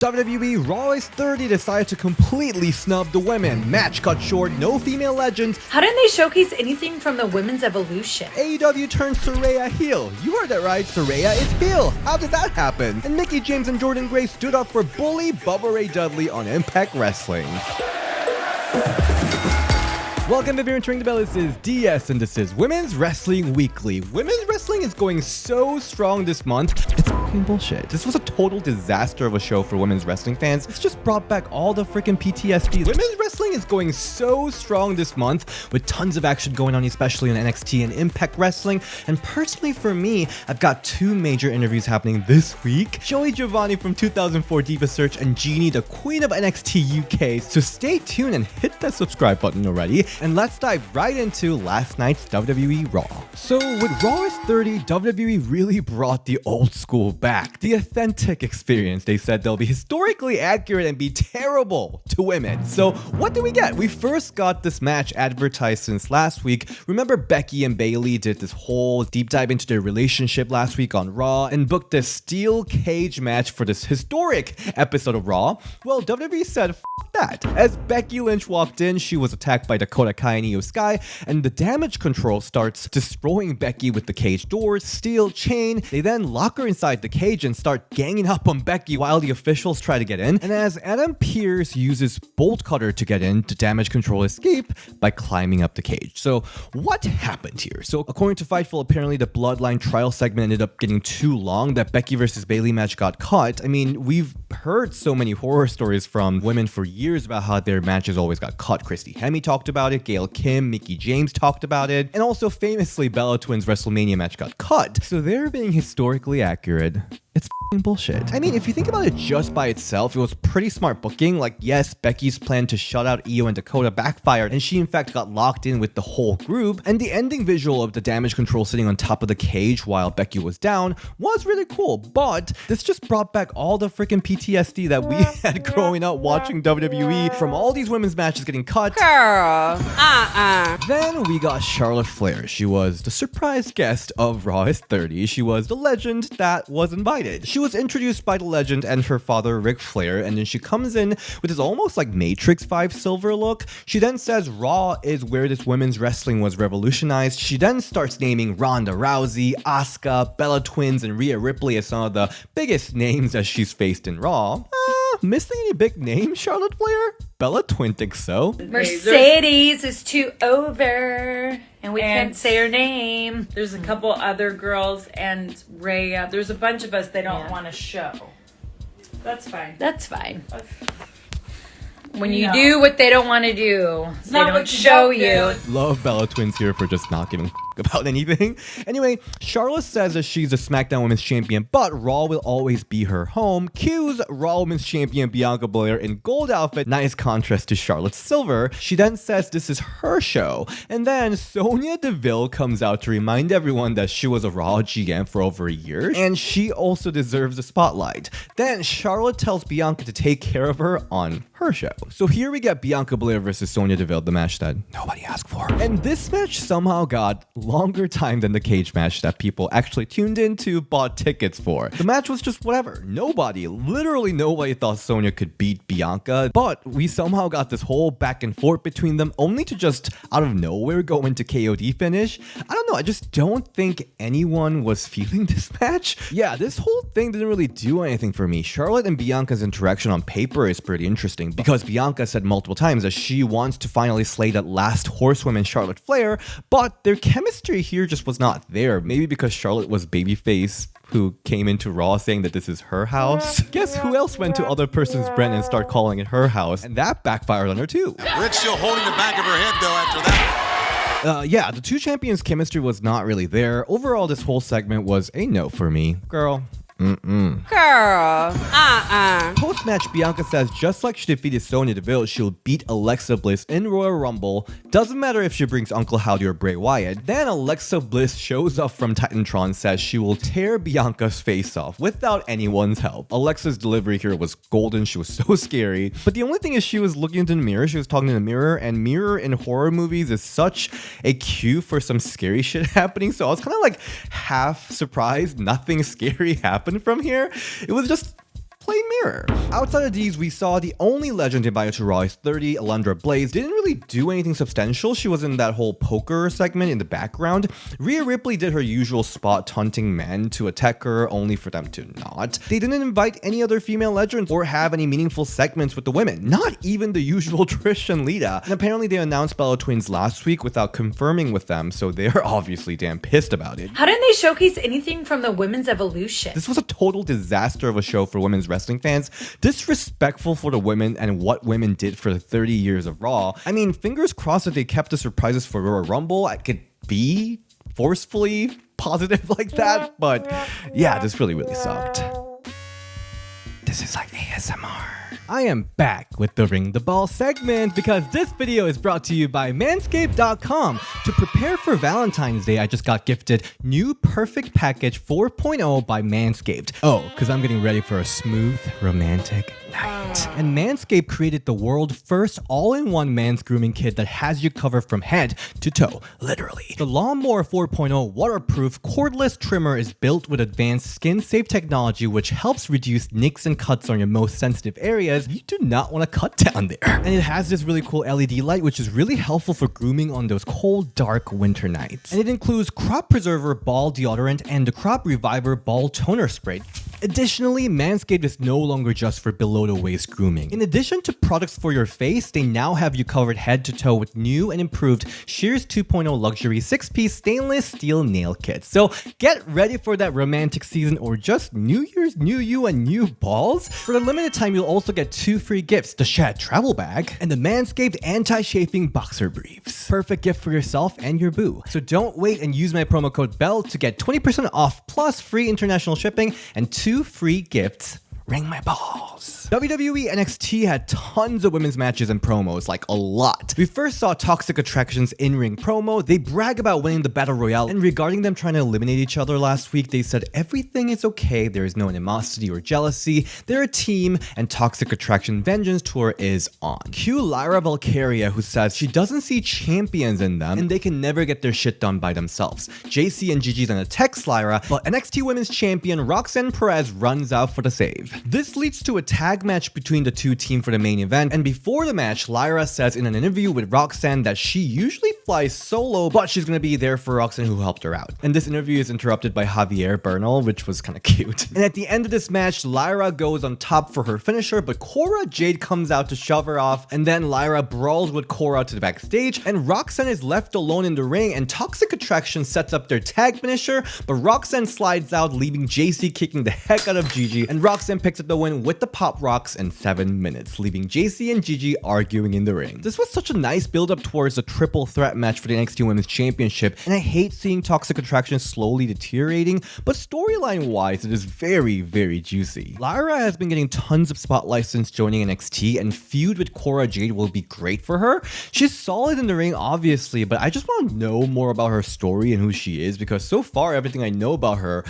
WWE RAW 30 decided to completely snub the women. Match cut short, no female legends. How didn't they showcase anything from the women's evolution? AEW turned Saraya heel. You heard that right, Saraya is heel. How did that happen? And Mickie James and Jordynne Grace stood up for bully Bubba Ray Dudley on Impact Wrestling. Welcome to Entering the Bell. This is DS and this is Women's Wrestling Weekly. Women's wrestling is going so strong this month. It's fucking bullshit. This was a total disaster of a show for women's wrestling fans. It's just brought back all the freaking PTSD. Women's wrestling is going so strong this month with tons of action going on, especially on NXT and Impact Wrestling. And personally for me, I've got two major interviews happening this week. Joey Giovanni from 2004 Diva Search and Jeannie, the queen of NXT UK. So stay tuned and hit that subscribe button already. And let's dive right into last night's WWE Raw. So with Raw 30, WWE really brought the old school back. The authentic experience. They said they'll be historically accurate and be terrible to women. So what did we get? We first got this match advertised since last week. Remember Becky and Bayley did this whole deep dive into their relationship last week on Raw and booked this steel cage match for this historic episode of Raw? Well, WWE said F that. As Becky Lynch walked in, she was attacked by Dakota Kai and Io Sky, and the damage control starts destroying Becky with the cage doors, steel chain. They then lock her inside the cage and start ganging up on Becky while the officials try to get in. And as Adam Pearce uses bolt cutter to get in, the damage control escape by climbing up the cage. So what happened here? So according to Fightful, apparently the Bloodline trial segment ended up getting too long. That Becky versus Bayley match got cut. I mean, we've heard so many horror stories from women for years about how their matches always got cut. Christy Hemme talked about it, Gail Kim, Mickie James talked about it, and also famously Bella Twins' WrestleMania match got cut. So they're being historically accurate. It's f***ing bullshit. I mean, if you think about it just by itself, it was pretty smart booking. Like, yes, Becky's plan to shut out Io and Dakota backfired, and she in fact got locked in with the whole group. And the ending visual of the damage control sitting on top of the cage while Becky was down was really cool. But this just brought back all the freaking PTSD that we had growing up watching WWE from all these women's matches getting cut. Girl, Then we got Charlotte Flair. She was the surprise guest of Raw 30. She was the legend that was invited. She was introduced by the legend and her father, Ric Flair, and then she comes in with this almost like Matrix 5 silver look. She then says Raw is where this women's wrestling was revolutionized. She then starts naming Ronda Rousey, Asuka, Bella Twins, and Rhea Ripley as some of the biggest names that she's faced in Raw. Missing any big names, Charlotte Flair? Bella Twin thinks so. Mercedes is too over, and we can't say her name. There's a couple other girls and Rhea. There's a bunch of us they don't want to show. That's fine. That's fine. When you do what they don't want to do, they don't show you. Love Bella Twins here for just not giving a about anything. Anyway, Charlotte says that she's a SmackDown Women's Champion, but Raw will always be her home. Cues Raw Women's Champion Bianca Belair in gold outfit, nice contrast to Charlotte's silver. She then says this is her show. And then Sonya Deville comes out to remind everyone that she was a Raw GM for over a year, and she also deserves the spotlight. Then Charlotte tells Bianca to take care of her on her show. So here we get Bianca Belair versus Sonya Deville, the match that nobody asked for. And this match somehow got longer time than the cage match that people actually tuned into, bought tickets for. The match was just whatever. Literally nobody thought Sonya could beat Bianca, but we somehow got this whole back and forth between them only to just out of nowhere go into KOD finish. I don't know, I just don't think anyone was feeling this match. Yeah, this whole thing didn't really do anything for me. Charlotte and Bianca's interaction on paper is pretty interesting because Bianca said multiple times that she wants to finally slay that last horsewoman Charlotte Flair, but their chemistry here just was not there. Maybe because Charlotte was babyface who came into Raw saying that this is her house. Guess who else went to other person's brand and started calling it her house, and that backfired on her too. Ridge still holding the back of her head though after that. Yeah, the two champions' chemistry was not really there. Overall, this whole segment was a no for me. Girl. Girl. Post-match, Bianca says just like she defeated Sonya Deville, she'll beat Alexa Bliss in Royal Rumble. Doesn't matter if she brings Uncle Howdy or Bray Wyatt. Then Alexa Bliss shows up from Titantron and says she will tear Bianca's face off without anyone's help. Alexa's delivery here was golden. She was so scary. But the only thing is she was looking into the mirror. She was talking to the mirror, and mirror in horror movies is such a cue for some scary shit happening. So I was kind of like half surprised nothing scary happened from here. It was just plain mirror. Outside of these, we saw the only legend invited to Raw is 30, Alundra Blaze. Didn't really do anything substantial. She was in that whole poker segment in the background. Rhea Ripley did her usual spot taunting men to attack her, only for them to not. They didn't invite any other female legends or have any meaningful segments with the women. Not even the usual Trish and Lita. And apparently they announced Bella Twins last week without confirming with them, so they're obviously damn pissed about it. How didn't they showcase anything from the women's evolution? This was a total disaster of a show for women's wrestling fans. Disrespectful for the women and what women did for 30 years of Raw. I mean, fingers crossed that they kept the surprises for Royal Rumble. I could be forcefully positive like that, but yeah, this really sucked. This is like ASMR. I am back with the Ring the Ball segment because this video is brought to you by Manscaped.com. To prepare for Valentine's Day, I just got gifted new Perfect Package 4.0 by Manscaped. Oh, because I'm getting ready for a smooth, romantic night. And Manscaped created the world's first all-in-one man's grooming kit that has you covered from head to toe, literally. The Lawnmower 4.0 waterproof cordless trimmer is built with advanced skin-safe technology which helps reduce nicks and cuts on your most sensitive areas you do not want to cut down there. And it has this really cool LED light which is really helpful for grooming on those cold, dark winter nights. And it includes Crop Preserver Ball Deodorant and the Crop Reviver Ball Toner Spray. Additionally, Manscaped is no longer just for below-the-waist grooming. In addition to products for your face, they now have you covered head to toe with new and improved Shears 2.0 luxury 6-piece stainless steel nail kits. So get ready for that romantic season or just New Year's, new you and new balls. For a limited time, you'll also get 2 free gifts, the Shad travel bag and the Manscaped anti-chafing boxer briefs. Perfect gift for yourself and your boo. So don't wait and use my promo code BELLE to get 20% off plus free international shipping and 2 free gifts. Ring my balls. WWE NXT had tons of women's matches and promos, like a lot. We first saw Toxic Attraction's in-ring promo. They brag about winning the Battle Royale, and regarding them trying to eliminate each other last week, they said everything is okay, there is no animosity or jealousy, they're a team, and Toxic Attraction Vengeance Tour is on. Cue Lyra Valkyria, who says she doesn't see champions in them, and they can never get their shit done by themselves. JC and Gigi then attacks Lyra, but NXT Women's Champion Roxanne Perez runs out for the save. This leads to a tag match between the two teams for the main event, and before the match, Lyra says in an interview with Roxanne that she usually flies solo, but she's gonna be there for Roxanne who helped her out. And this interview is interrupted by Javier Bernal, which was kind of cute. And at the end of this match, Lyra goes on top for her finisher, but Cora Jade comes out to shove her off, and then Lyra brawls with Cora to the backstage, and Roxanne is left alone in the ring, and Toxic Attraction sets up their tag finisher, but Roxanne slides out, leaving JC kicking the heck out of Gigi, and Roxanne picks up the win with the Pop Rocks in 7 minutes, leaving JC and Gigi arguing in the ring. This was such a nice build up towards a triple threat match for the NXT Women's Championship, and I hate seeing Toxic Attraction slowly deteriorating, but storyline wise, it is very juicy. Lyra has been getting tons of spotlight since joining NXT, and feud with Cora Jade will be great for her. She's solid in the ring, obviously, but I just want to know more about her story and who she is, because so far everything I know about her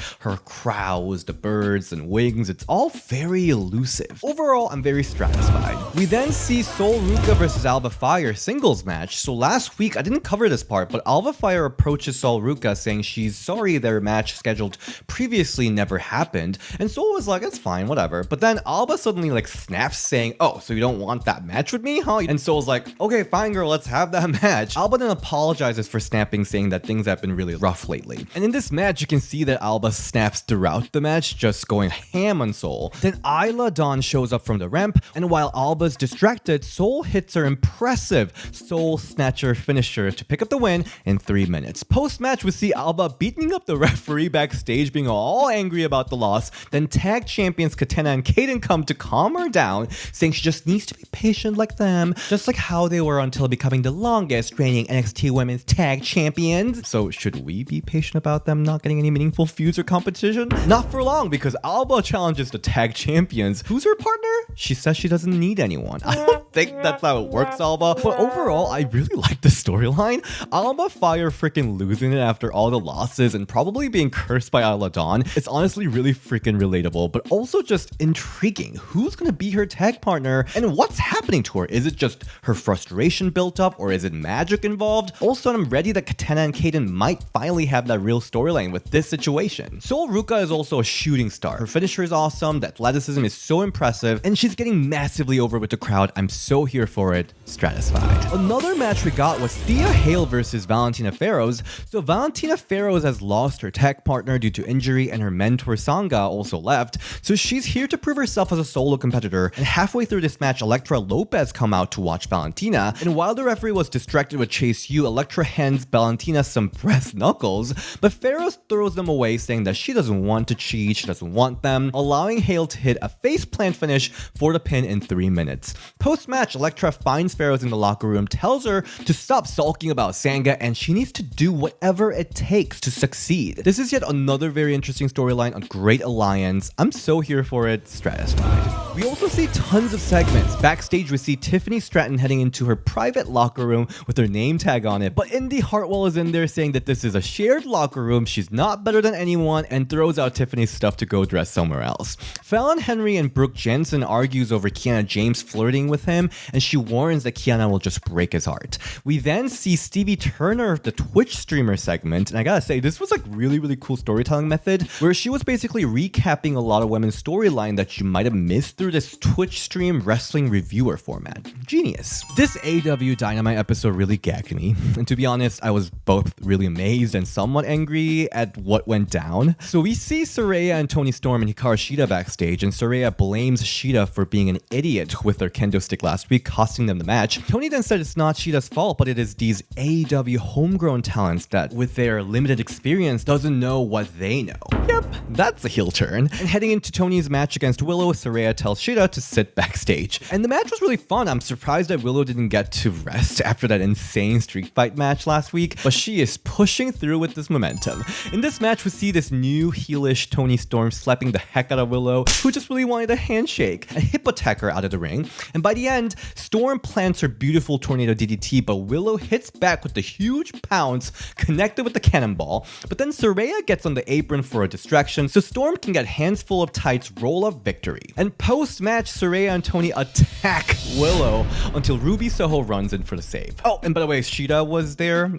crows, the birds and wings, it's all very elusive. Overall, I'm very satisfied. We then see Sol Ruka versus Alba Fire singles match. So last week, I didn't cover this part, but Alba Fire approaches Sol Ruka saying she's sorry their match scheduled previously never happened. And Sol was like, it's fine, whatever. But then Alba suddenly like snaps saying, oh, so you don't want that match with me, huh? And Sol's like, okay, fine girl, let's have that match. Alba then apologizes for snapping, saying that things have been really rough lately. And in this match, you can see that Alba snaps throughout the match, just going ham on Sol. Then Isla Dawn shows up from the ramp, and while Alba's distracted, Sol hits her impressive Soul Snatcher finisher to pick up the win in 3 minutes. Post-match, we see Alba beating up the referee backstage, being all angry about the loss. Then tag champions Katana and Kaden come to calm her down, saying she just needs to be patient like them, just like how they were until becoming the longest reigning NXT Women's Tag Champions. So should we be patient about them not getting any meaningful feuds or competition? Not for long, because Alba challenges the tag champions. Who's her partner? She says she doesn't need anyone. I don't think that's how it works, Alba. But overall, I really like the storyline storyline. Alma Fire freaking losing it after all the losses and probably being cursed by Isla Dawn. It's honestly really freaking relatable, but also just intriguing. Who's gonna be her tag partner and what's happening to her? Is it just her frustration built up or is it magic involved? Also, I'm ready that Katana and Kaden might finally have that real storyline with this situation. Sol Ruka is also a shooting star. Her finisher is awesome, the athleticism is so impressive, and she's getting massively over with the crowd. I'm so here for it. Stratified. Another match we got was Thea Hale versus Valentina Ferros. So Valentina Ferros has lost her tag partner due to injury and her mentor Sangha also left. So she's here to prove herself as a solo competitor, and halfway through this match, Elektra Lopez come out to watch Valentina, and while the referee was distracted with Chase U, Elektra hands Valentina some breast knuckles, but Ferros throws them away saying that she doesn't want to cheat, she doesn't want them, allowing Hale to hit a faceplant finish for the pin in 3 minutes. Post-match, Elektra finds Ferros in the locker room, tells her to stop sulking about Sangha, and she needs to do whatever it takes to succeed. This is yet another very interesting storyline, a great alliance. I'm so here for it. Stratified. We also see tons of segments. Backstage, we see Tiffany Stratton heading into her private locker room with her name tag on it, but Indy Hartwell is in there saying that this is a shared locker room, she's not better than anyone, and throws out Tiffany's stuff to go dress somewhere else. Fallon Henry and Brooke Jensen argues over Kiana James flirting with him, and she warns that Kiana will just break his heart. We then see Stevie Turner, the Twitch streamer segment, and I gotta say, this was like really cool storytelling method, where she was basically recapping a lot of women's storyline that you might have missed through this Twitch stream wrestling reviewer format. Genius. This AEW Dynamite episode really gagged me, and to be honest, I was both really amazed and somewhat angry at what went down. So we see Saraya and Toni Storm and Hikaru Shida backstage, and Saraya blames Shida for being an idiot with their kendo stick last week, costing them the match. Toni then said it's not Shida's fault, but it is these AEW homegrown talents that, with their limited experience, doesn't know what they know. Yep, that's a heel turn. And heading into Toni's match against Willow, Saraya tells Shida to sit backstage. And the match was really fun. I'm surprised that Willow didn't get to rest after that insane street fight match last week, but she is pushing through with this momentum. In this match, we see this new heelish Toni Storm slapping the heck out of Willow, who just really wanted a handshake, and hip attack her out of the ring. And by the end, Storm plants her beautiful tornado DDT, but Willow hits back with the huge pounce connected with the cannonball. But then Saraya gets on the apron for a distraction, so Storm can get hands full of tights, roll up victory. And post-match, Saraya and Toni attack Willow until Ruby Soho runs in for the save. Oh, and by the way, Shida was there.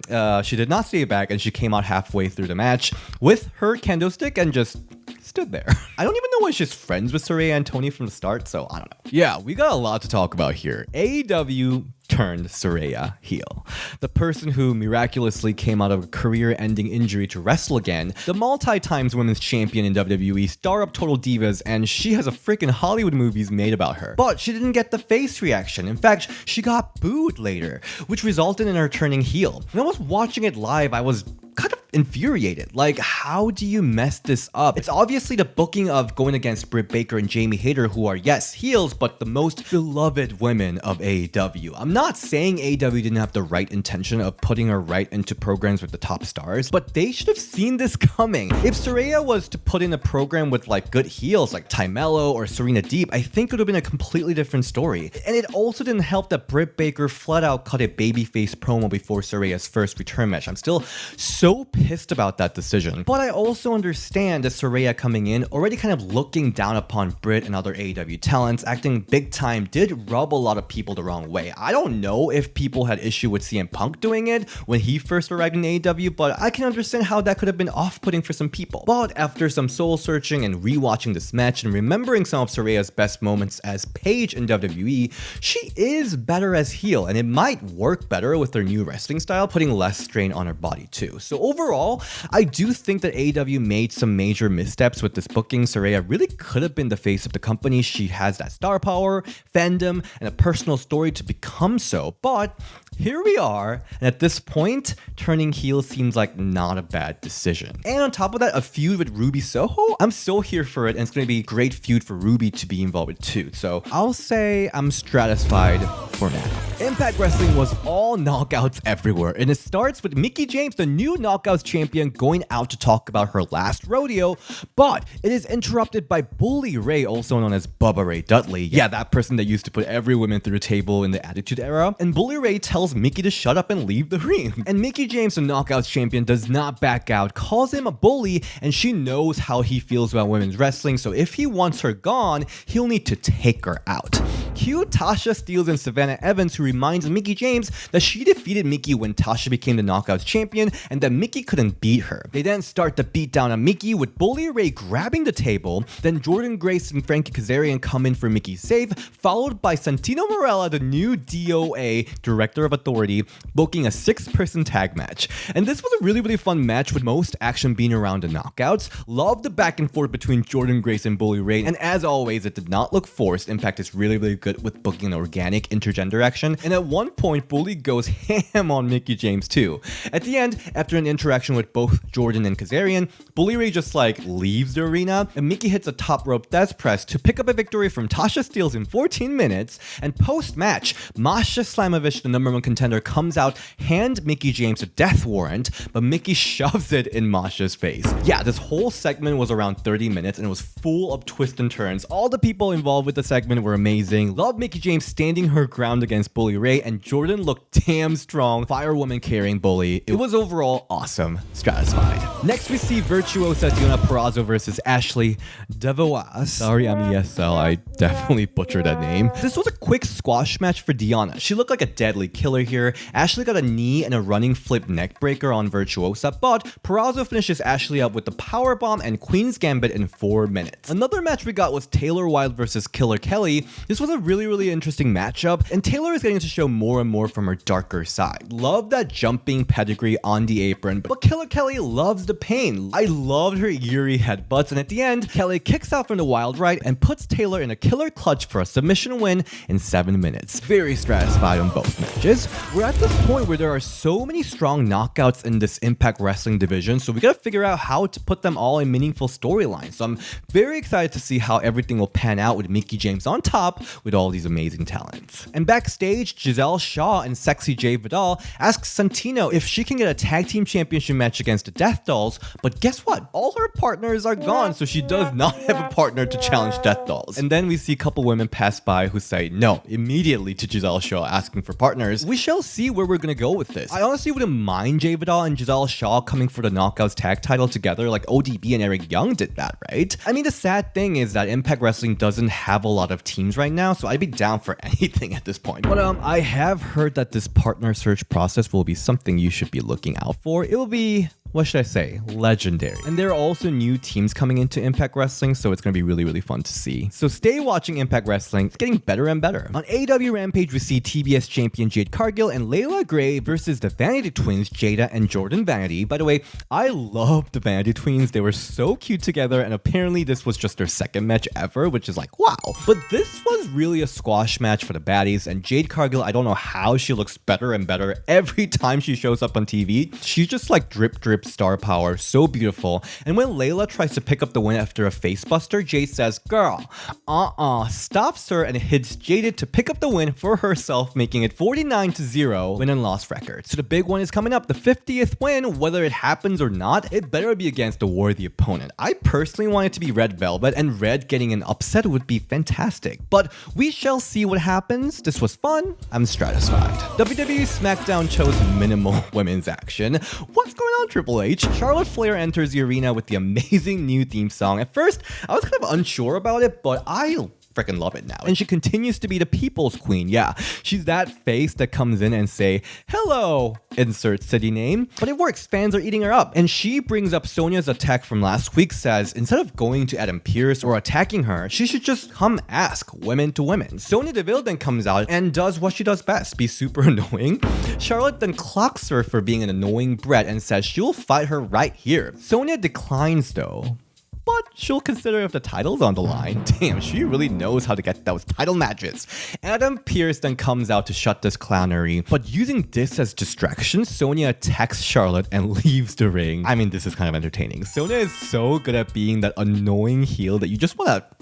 She did not stay back, and she came out halfway through the match with her kendo stick and just stood there. I don't even know why she's friends with Saraya and Toni from the start, so I don't know. Yeah, we got a lot to talk about here. AEW turned Saraya heel. The person who miraculously came out of a career-ending injury to wrestle again, the multi-times women's champion in WWE, star of Total Divas, and she has a freaking Hollywood movies made about her. But she didn't get the face reaction. In fact, she got booed later, which resulted in her turning heel. When I was watching it live, I was kind of infuriated. Like, how do you mess this up? It's obviously the booking of going against Britt Baker and Jamie Hayter, who are, yes, heels, but the most beloved women of AEW. I'm not saying AEW didn't have the right intention of putting her right into programs with the top stars, but they should have seen this coming. If Saraya was to put in a program with like good heels like Ty Mello or Serena Deeb, I think it would have been a completely different story. And it also didn't help that Britt Baker flat out cut a babyface promo before Saraya's first return match. I'm still so pissed about that decision. But I also understand that Saraya coming in, already kind of looking down upon Britt and other AEW talents, acting big time, did rub a lot of people the wrong way. I don't know if people had issue with CM Punk doing it when he first arrived in AEW, but I can understand how that could have been off-putting for some people. But after some soul searching and rewatching this match and remembering some of Saraya's best moments as Paige in WWE, she is better as heel, and it might work better with her new wrestling style, putting less strain on her body too. So overall, I do think that AEW made some major missteps with this booking. Saraya really could have been the face of the company. She has that star power, fandom, and a personal story to become so, but here we are, and at this point, turning heel seems like not a bad decision. And on top of that, a feud with Ruby Soho? I'm so here for it, and it's going to be a great feud for Ruby to be involved with too. So I'll say I'm stratified for now. Impact Wrestling was all knockouts everywhere, and it starts with Mickie James, the new Knockouts Knockouts champion going out to talk about her last rodeo, but it is interrupted by Bully Ray, also known as Bubba Ray Dudley. Yeah, that person that used to put every woman through a table in the Attitude Era. And Bully Ray tells Mickie to shut up and leave the ring. And Mickie James, the Knockouts champion, does not back out, calls him a bully, and she knows how he feels about women's wrestling, so if he wants her gone, he'll need to take her out. Cue Tasha Steelz and Savannah Evans, who reminds Mickie James that she defeated Mickie when Tasha became the Knockouts champion and that Mickie couldn't beat her. They then start the beatdown on Mickie with Bully Ray grabbing the table, then Jordynne Grace and Frankie Kazarian come in for Mickie's save, followed by Santino Marella, the new DOA, Director of Authority, booking a 6-person tag match. And this was a really fun match with most action being around the knockouts. Loved the back and forth between Jordynne Grace and Bully Ray, and as always, it did not look forced. In fact, it's really good with booking organic intergender action, and at one point, Bully goes ham on Mickie James too. At the end, after an interaction with both Jordynne and Kazarian, Bully Ray just leaves the arena, and Mickie hits a top rope death press to pick up a victory from Tasha Steelz in 14 minutes, and post-match, Masha Slamovich, the #1 contender, comes out, hand Mickie James a death warrant, but Mickie shoves it in Masha's face. Yeah, this whole segment was around 30 minutes, and it was full of twists and turns. All the people involved with the segment were amazing. Loved Mickie James standing her ground against Bully Ray, and Jordynne looked damn strong, firewoman carrying Bully. It was overall awesome. Stratified. Next, we see Virtuosa Diona Purrazzo versus Ashley Devoas. Sorry, I'm ESL. I definitely butchered that name. This was a quick squash match for Diona. She looked like a deadly killer here. Ashley got a knee and a running flip neck breaker on Virtuosa, but Purrazzo finishes Ashley up with the powerbomb and Queen's Gambit in 4 minutes. Another match we got was Taylor Wilde versus Killer Kelly. This was a really interesting matchup, and Taylor is getting to show more and more from her darker side. Love that jumping pedigree on the apron, but Killer Kelly loves the pain. I loved her eerie headbutts, and at the end, Kelly kicks out from the wild right and puts Taylor in a killer clutch for a submission win in 7 minutes. Very stratified on both matches. We're at this point where there are so many strong knockouts in this Impact Wrestling division, so we gotta figure out how to put them all in meaningful storylines. So I'm very excited to see how everything will pan out with Mickie James on top with all these amazing talents. And backstage, Giselle Shaw and Sexy J Vidal ask Santino if she can get a tag team championship match against the Death Dolls, but guess what? All her partners are gone, so she does not have a partner to challenge Death Dolls. And then we see a couple women pass by who say no immediately to Giselle Shaw asking for partners. We shall see where we're gonna go with this. I honestly wouldn't mind J Vidal and Giselle Shaw coming for the Knockouts tag title together, like ODB and Eric Young did that, right? I mean, the sad thing is that Impact Wrestling doesn't have a lot of teams right now, so I'd be down for anything at this point. But I have heard that this partner search process will be something you should be looking out for. It will be, what should I say, legendary. And there are also new teams coming into Impact Wrestling, so it's going to be really fun to see. So stay watching Impact Wrestling. It's getting better and better. On AEW Rampage, we see TBS champion Jade Cargill and Layla Gray versus the Vanity Twins, Jada and Jordan Vanity. By the way, I love the Vanity Twins. They were so cute together, and apparently this was just their second match ever, which is like, wow. But this was really a squash match for the baddies, and Jade Cargill, I don't know how she looks better and better every time she shows up on TV. She's just like drip star power, so beautiful. And when Layla tries to pick up the win after a facebuster, Jade says, girl, stops her and hits Jaded to pick up the win for herself, making it 49-0 win and loss record. So the big one is coming up, the 50th win. Whether it happens or not, it better be against a worthy opponent. I personally want it to be Red Velvet, and Red getting an upset would be fantastic. But we shall see what happens. This was fun. I'm stratified. WWE SmackDown chose minimal women's action. What's going on, Triple H? Charlotte Flair enters the arena with the amazing new theme song. At first, I was kind of unsure about it, but I freaking love it now. And she continues to be the people's queen. Yeah, she's that face that comes in and say, hello, insert city name. But it works. Fans are eating her up. And she brings up Sonya's attack from last week, says instead of going to Adam Pearce or attacking her, she should just come ask women to women. Sonya Deville then comes out and does what she does best, be super annoying. Charlotte then clocks her for being an annoying brat and says she'll fight her right here. Sonya declines though, but she'll consider if the title's on the line. Damn, she really knows how to get those title matches. Adam Pearce then comes out to shut this clownery, but using this as distraction, Sonya attacks Charlotte and leaves the ring. I mean, this is kind of entertaining. Sonya is so good at being that annoying heel that you just want to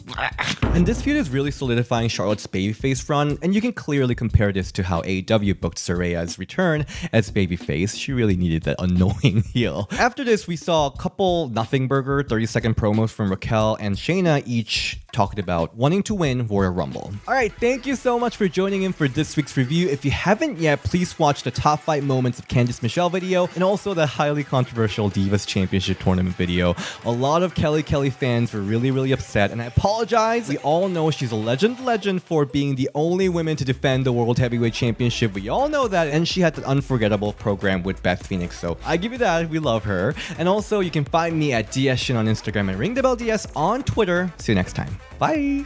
And this feud is really solidifying Charlotte's babyface run, and you can clearly compare this to how AEW booked Saraya's return as babyface. She really needed that annoying heel. After this, we saw a couple nothing burger 30-second promos from Raquel and Shayna, each talking about wanting to win Royal Rumble. Alright, thank you so much for joining in for this week's review. If you haven't yet, please watch the top 5 moments of Candice Michelle video and also the highly controversial Divas Championship Tournament video. A lot of Kelly fans were really upset, and I apologize. We all know she's a legend for being the only woman to defend the World Heavyweight Championship. We all know that, and she had an unforgettable program with Beth Phoenix, so I give you that. We love her. And also, you can find me at DSShin on Instagram and Ring the Bell DS on Twitter. See you next time. Bye!